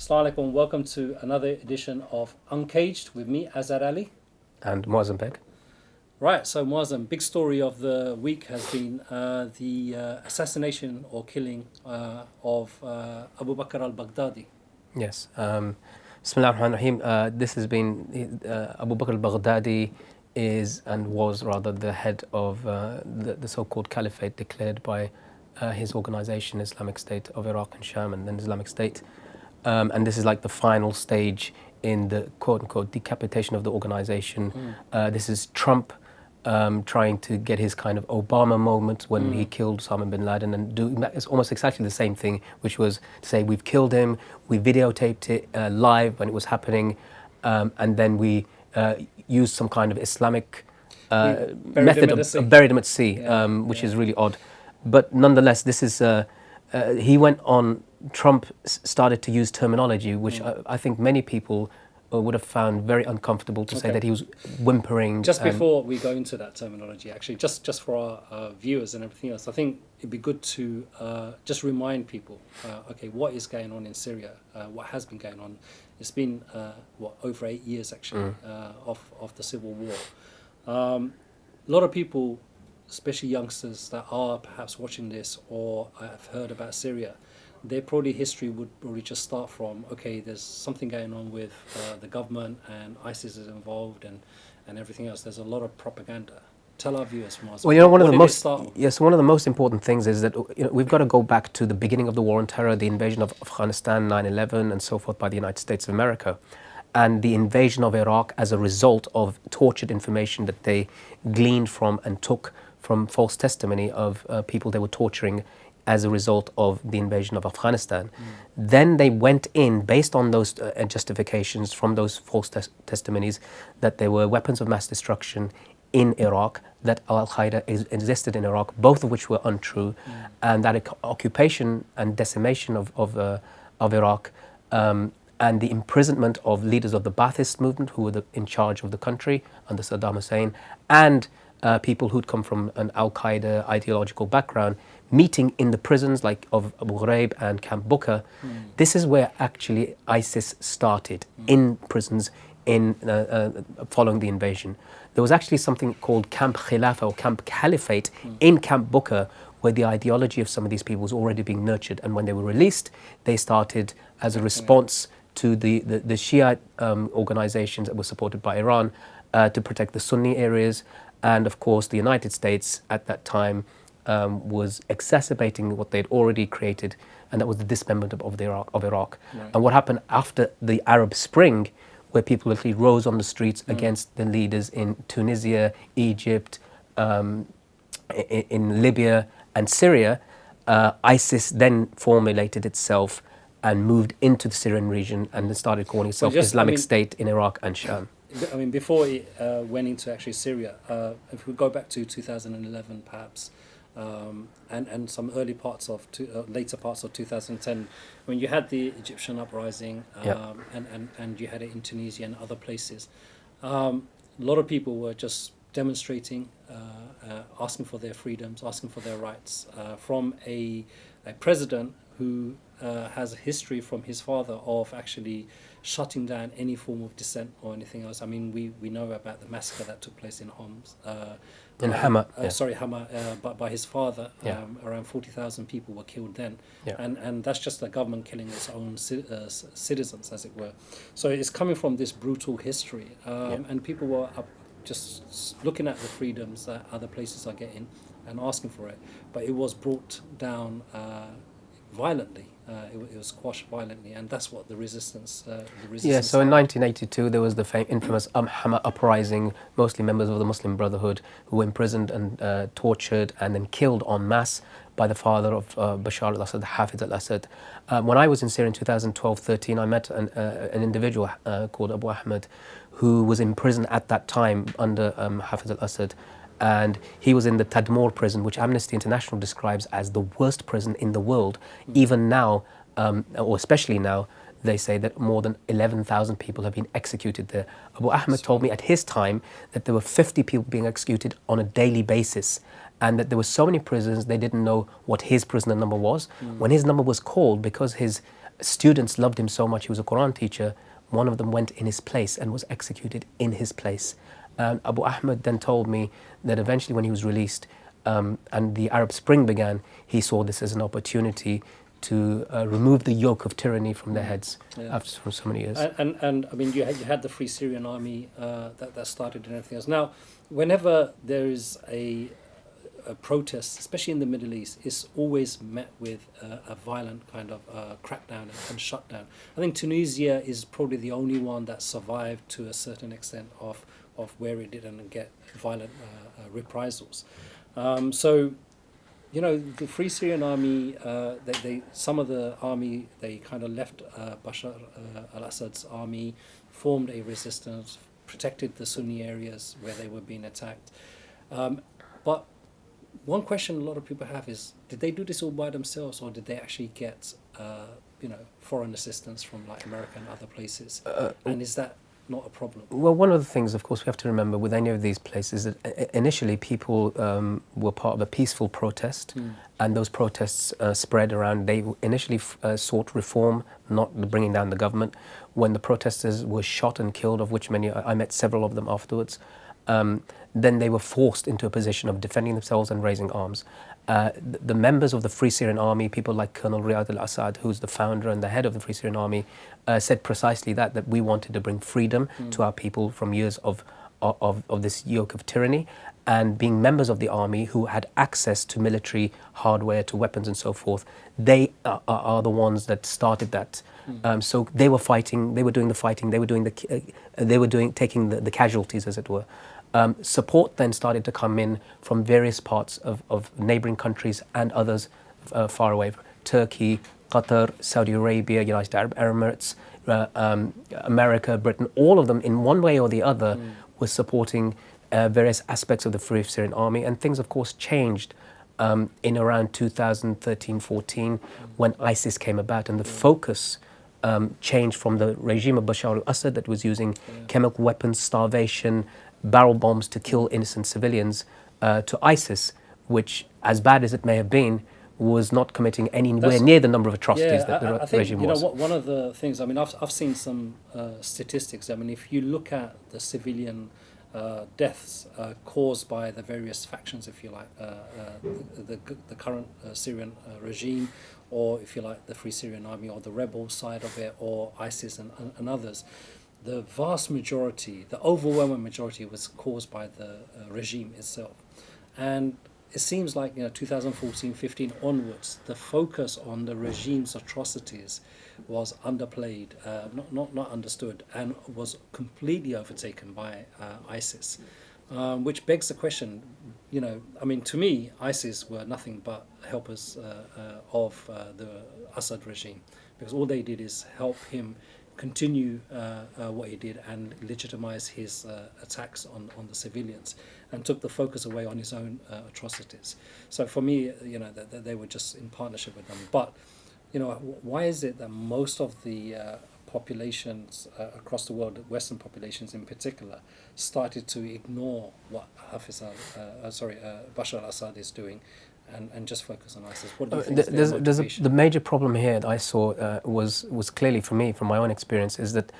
Assalamu alaikum. Welcome to another edition of Uncaged with me, Azad Ali. And Mozambique. Right, so Muazzam, big story of the week has been the assassination or killing of Abu Bakr al-Baghdadi. Yes. Bismillah ar-Rahman ar-Rahim. This has been Abu Bakr al-Baghdadi is and was rather the head of the so-called caliphate declared by his organization, Islamic State of Iraq and Sham, and then Islamic State. And this is like the final stage in the quote-unquote decapitation of the organization. This is Trump trying to get his kind of Obama moment when he killed Osama bin Laden, and doing that is almost exactly the same thing, which was to say we've killed him, we videotaped it live when it was happening, and then we used some kind of Islamic method of buried him at sea, which is really odd. But nonetheless, this is he went on. Trump started to use terminology which I think many people would have found very uncomfortable to say that he was whimpering. Just before we go into that terminology, actually, just for our viewers and everything else, I think it'd be good to just remind people, okay, what is going on in Syria, what has been going on. It's been, over 8 years, actually, of the civil war. A lot of people, especially youngsters that are perhaps watching this or have heard about Syria, their probably history would probably just start from, okay, there's something going on with the government and ISIS is involved and everything else. There's a lot of propaganda. Tell our viewers, Maz, well, one of the most important things is that we've got to go back to the beginning of the war on terror, the invasion of Afghanistan, 9/11, and so forth by the United States of America, and the invasion of Iraq as a result of tortured information that they gleaned from and took from false testimony of people they were torturing as a result of the invasion of Afghanistan. Then they went in, based on those justifications from those false testimonies, that there were weapons of mass destruction in Iraq, that Al-Qaeda existed in Iraq, both of which were untrue, and that occupation and decimation of Iraq, and the imprisonment of leaders of the Ba'athist movement who were in charge of the country under Saddam Hussein, and people who'd come from an Al-Qaeda ideological background, meeting in the prisons like of Abu Ghraib and Camp Booker. This is where actually ISIS started, in prisons following the invasion. There was actually something called Camp Khilafah or Camp Caliphate in Camp Booker, where the ideology of some of these people was already being nurtured. And when they were released, they started as a response to the Shiite organizations that were supported by Iran to protect the Sunni areas. And of course, the United States at that time was exacerbating what they'd already created, and that was the dismemberment of Iraq. Right. And what happened after the Arab Spring, where people literally rose on the streets against the leaders in Tunisia, Egypt, in Libya and Syria, ISIS then formulated itself and moved into the Syrian region and started calling itself Islamic State in Iraq and Sham. I mean, before it went into actually Syria, if we go back to 2011 perhaps, and some early parts of later parts of 2010, when you had the Egyptian uprising, and you had it in Tunisia and other places, a lot of people were just demonstrating, asking for their freedoms, asking for their rights, from a president who has a history from his father of actually shutting down any form of dissent or anything else. I mean, we know about the massacre that took place in Homs. In Hama. Hama, but by his father. Around 40,000 people were killed then. And that's just the government killing its own citizens, as it were. So it's coming from this brutal history. And people were just looking at the freedoms that other places are getting and asking for it. But it was brought down violently. It was quashed violently, and that's what the resistance. Yeah. So in 1982, there was the infamous Hama uprising. Mostly members of the Muslim Brotherhood who were imprisoned and tortured and then killed en masse by the father of Bashar al-Assad, Hafez al-Assad. When I was in Syria in 2012-13, I met an individual called Abu Ahmed, who was in prison at that time under Hafez al-Assad. And he was in the Tadmor prison, which Amnesty International describes as the worst prison in the world. Even now, or especially now, they say that more than 11,000 people have been executed there. Abu Ahmed told me at his time that there were 50 people being executed on a daily basis, and that there were so many prisons they didn't know what his prisoner number was. When his number was called, because his Students loved him so much, he was a Quran teacher. One of them went in his place and was executed in his place. Abu Ahmed then told me that eventually when he was released and the Arab Spring began, he saw this as an opportunity to remove the yoke of tyranny from their heads for so many years. And I mean, you had the Free Syrian Army that started and everything else. Now, whenever there is a protest, especially in the Middle East, is always met with a violent kind of crackdown and shutdown. I think Tunisia is probably the only one that survived to a certain extent of where it didn't get violent reprisals. So, you know, the Free Syrian Army, some of the army, they kind of left Bashar al-Assad's army, formed a resistance, protected the Sunni areas where they were being attacked. But one question a lot of people have is, did they do this all by themselves, or did they actually get, foreign assistance from like America and other places? And is that not a problem? Well, one of the things, of course, we have to remember with any of these places that initially people were part of a peaceful protest, and those protests spread around. They initially sought reform, not bringing down the government. When the protesters were shot and killed, of which many, I met several of them afterwards, then they were forced into a position of defending themselves and raising arms. The members of the Free Syrian Army, people like Colonel Riyad al-Assad, who's the founder and the head of the Free Syrian Army, said precisely that we wanted to bring freedom to our people from years of this yoke of tyranny. And being members of the army who had access to military hardware, to weapons and so forth, they are the ones that started that. So they were fighting, they were doing the fighting, they were taking the casualties, as it were. Support then started to come in from various parts of neighboring countries and others far away. Turkey, Qatar, Saudi Arabia, United Arab Emirates, America, Britain, all of them in one way or the other were supporting various aspects of the Free Syrian Army. And things, of course, changed in around 2013-14 when ISIS came about, and the focus changed from the regime of Bashar al-Assad that was using chemical weapons, starvation, barrel bombs to kill innocent civilians, to ISIS, which, as bad as it may have been, was not committing anywhere near the number of atrocities that the regime was. One of the things, I mean, I've seen some statistics. I mean, if you look at the civilian deaths caused by the various factions, if you like, the current Syrian regime, or if you like, the Free Syrian Army, or the rebel side of it, or ISIS and others, the vast majority, the overwhelming majority, was caused by the regime itself. And it seems like 2014-15 onwards, the focus on the regime's atrocities was underplayed, not understood, and was completely overtaken by ISIS, which begs the question. I mean, to me, ISIS were nothing but helpers of the Assad regime, because all they did is help him continue what he did and legitimize his attacks on the civilians, and took the focus away on his own atrocities. So for me, that they were just in partnership with them. But why is it that most of the populations across the world, Western populations in particular, started to ignore what Bashar al-Assad is doing, and just focus on ISIS? What do you think is their motivation? The major problem here that I saw was clearly, for me, from my own experience, is that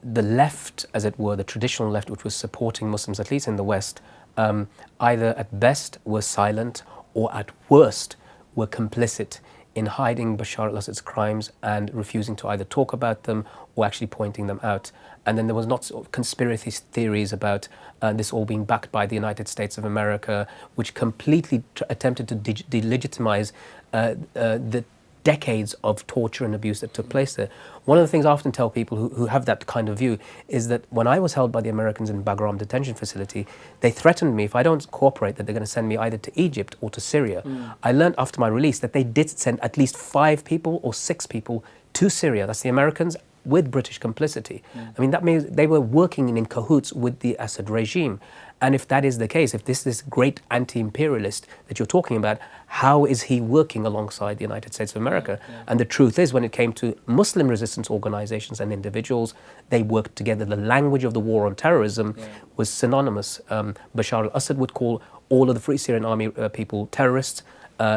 the left, as it were, the traditional left, which was supporting Muslims, at least in the West, either at best were silent, or at worst were complicit in hiding Bashar al-Assad's crimes and refusing to either talk about them or actually pointing them out. And then there was not sort of conspiracy theories about this all being backed by the United States of America, which completely attempted to delegitimize the decades of torture and abuse that took place there. One of the things I often tell people who have that kind of view is that when I was held by the Americans in Bagram detention facility, they threatened me if I don't cooperate that they're going to send me either to Egypt or to Syria. I learned after my release that they did send at least 5 people or 6 people to Syria. That's the Americans with British complicity. I mean, that means they were working in cahoots with the Assad regime. And if that is the case, if this is great anti-imperialist that you're talking about, how is he working alongside the United States of America? And the truth is, when it came to Muslim resistance organizations and individuals, they worked together. The language of the war on terrorism was synonymous. Bashar al-Assad would call all of the Free Syrian Army people terrorists.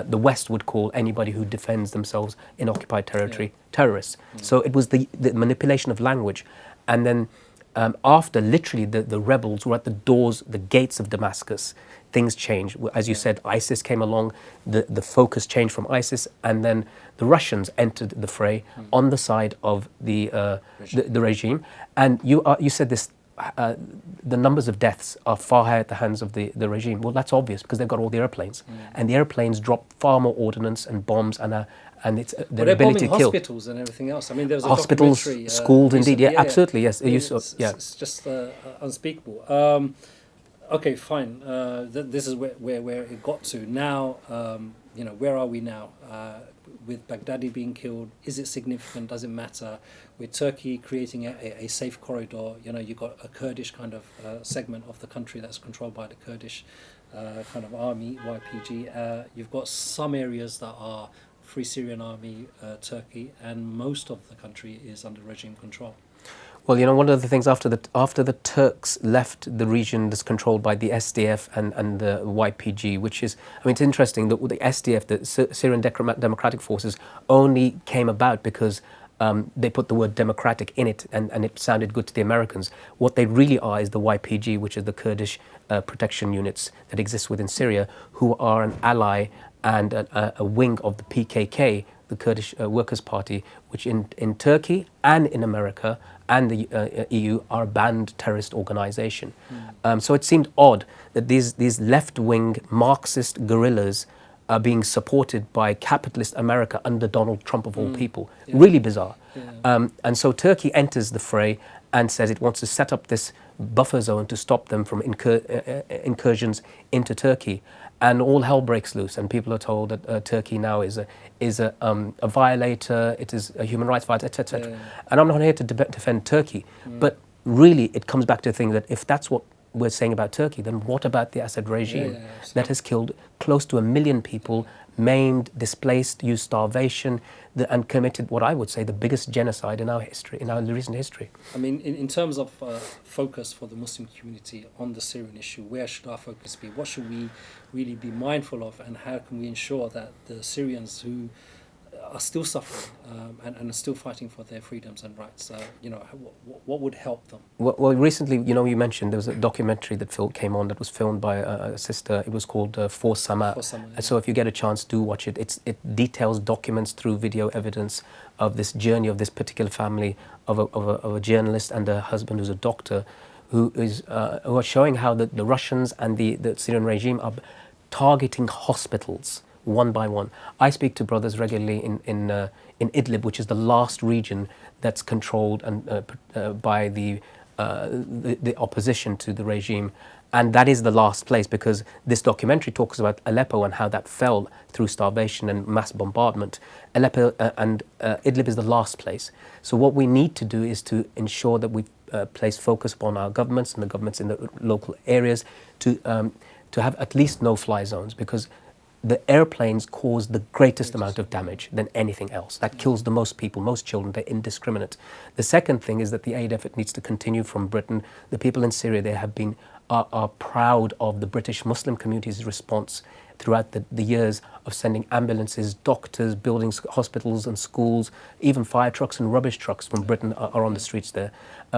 the West would call anybody who defends themselves in occupied territory terrorists. So it was the manipulation of language. And then after literally the rebels were at the doors, the gates of Damascus, things changed. As you said, ISIS came along, the focus changed from ISIS, and then the Russians entered the fray on the side of the regime. And you said this, the numbers of deaths are far higher at the hands of the regime. Well, that's obvious because they've got all the airplanes. And the airplanes drop far more ordnance and bombs and it's their ability to kill. Hospitals and everything else. I mean, there was a hospitals, documentary. Schools, indeed. Yeah, absolutely. Yes. It's just unspeakable. Okay, fine. This is where it got to. Now, where are we now? With Baghdadi being killed, is it significant? Does it matter? With Turkey creating a safe corridor, you've got a Kurdish kind of segment of the country that's controlled by the Kurdish kind of army, YPG. You've got some areas that are Free Syrian Army, Turkey, and most of the country is under regime control. Well, one of the things after the Turks left the region that's controlled by the SDF and the YPG, which is, it's interesting that the SDF, the Syrian Democratic Forces, only came about because they put the word democratic in it and it sounded good to the Americans. What they really are is the YPG, which is the Kurdish protection units that exist within Syria, who are an ally and a wing of the PKK, the Kurdish Workers' Party, which in Turkey and in America and the EU are a banned terrorist organization. So it seemed odd that these left-wing Marxist guerrillas are being supported by capitalist America under Donald Trump of all people. Really bizarre. And so Turkey enters the fray and says it wants to set up this buffer zone to stop them from incursions into Turkey. And all hell breaks loose, and people are told that Turkey now is a violator, it is a human rights violator, etc. etc. And I'm not here to defend Turkey, but really it comes back to the thing that if that's what we're saying about Turkey, then what about the Assad regime that has killed close to 1 million people, maimed, displaced, used starvation, and committed what I would say the biggest genocide in our history, in our recent history. I mean, in terms of focus for the Muslim community on the Syrian issue, where should our focus be? What should we really be mindful of, and how can we ensure that the Syrians who are still suffering and are still fighting for their freedoms and rights, what would help them? Well, recently, you mentioned there was a documentary that came on that was filmed by a sister. It was called For Sama. So if you get a chance, do watch it. It details, documents through video evidence of this journey of this particular family of a journalist and a husband who's a doctor, who are showing how the Russians and the Syrian regime are targeting hospitals one by one. I speak to brothers regularly in Idlib, which is the last region that's controlled and by the opposition to the regime, and that is the last place because this documentary talks about Aleppo and how that fell through starvation and mass bombardment. Aleppo and Idlib is the last place. So what we need to do is to ensure that we place focus upon our governments and the governments in the local areas to have at least no-fly zones, because the airplanes cause the greatest amount of damage than anything else. That kills the most people, most children. They're indiscriminate. The second thing is that the aid effort needs to continue from Britain. The people in Syria, they have been are proud of the British Muslim community's response throughout the years of sending ambulances, doctors, buildings, hospitals and schools, even fire trucks and rubbish trucks from Britain are on the streets there.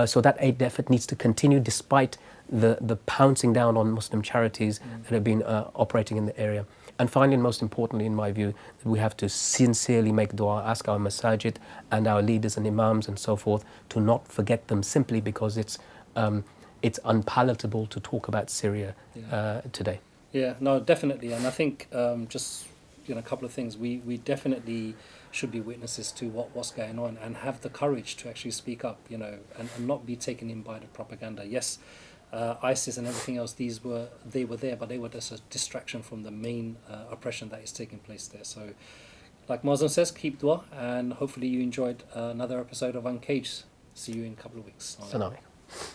So that aid effort needs to continue despite the pouncing down on Muslim charities that have been operating in the area. And finally, and most importantly, in my view, that we have to sincerely make dua, ask our masajid and our leaders and imams and so forth to not forget them simply because it's unpalatable to talk about Syria today. Yeah, no, definitely. And I think just a couple of things. We definitely should be witnesses to what's going on and have the courage to actually speak up, and not be taken in by the propaganda. Yes, ISIS and everything else, they were there, but they were just a distraction from the main oppression that is taking place there. So, like Mazen says, keep dua, and hopefully you enjoyed another episode of Uncaged. See you in a couple of weeks. Assalamu alaikum.